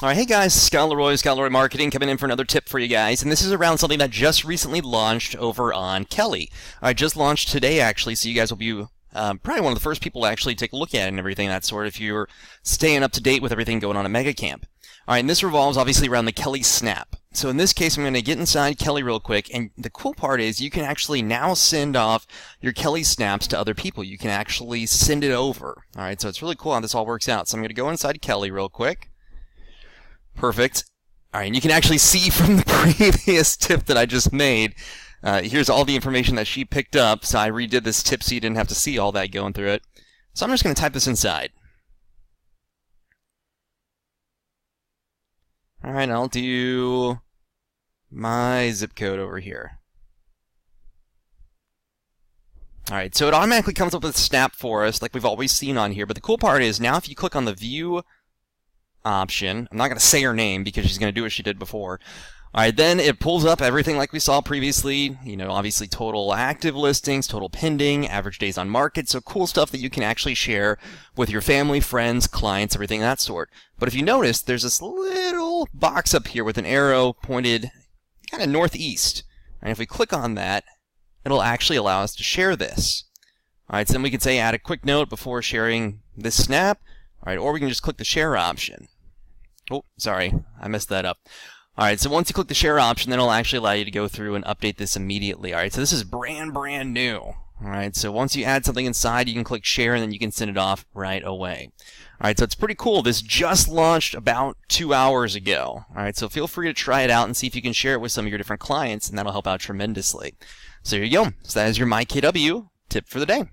Alright, hey guys, Scott Leroy Marketing, coming in for another tip for you guys, and this is around something that just recently launched over on Kelle. I just launched today, actually, so you guys will be probably one of the first people to actually take a look at it and everything, that sort, if you're staying up to date with everything going on at Mega Camp. Alright, and this revolves obviously around the Kelle Snap. So in this case, I'm going to get inside Kelle real quick, and the cool part is you can actually now send off your Kelle Snaps to other people. You can actually send it over. Alright, so it's really cool how this all works out. So I'm going to go inside Kelle real quick. Perfect. Alright, and you can actually see from the previous tip that I just made, here's all the information that she picked up, so I redid this tip so you didn't have to see all that going through it. So I'm just going to type this inside. Alright, I'll do my zip code over here. Alright, so it automatically comes up with a snap for us, like we've always seen on here, but the cool part is now if you click on the view option, I'm not going to say her name because she's going to do what she did before. Alright, then it pulls up everything like we saw previously, you know, obviously total active listings, total pending, average days on market, so cool stuff that you can actually share with your family, friends, clients, everything of that sort. But if you notice, there's this little box up here with an arrow pointed kind of northeast. And if we click on that, it'll actually allow us to share this. Alright, so then we can say add a quick note before sharing this snap, alright, or we can just click the share option. Oh, sorry, I messed that up. Alright, so once you click the share option, then it'll actually allow you to go through and update this immediately. Alright, so this is brand new. Alright, so once you add something inside, you can click share and then you can send it off right away. Alright, so it's pretty cool. This just launched about 2 hours ago. Alright, so feel free to try it out and see if you can share it with some of your different clients, and that'll help out tremendously. So here you go. So that is your MyKW tip for the day.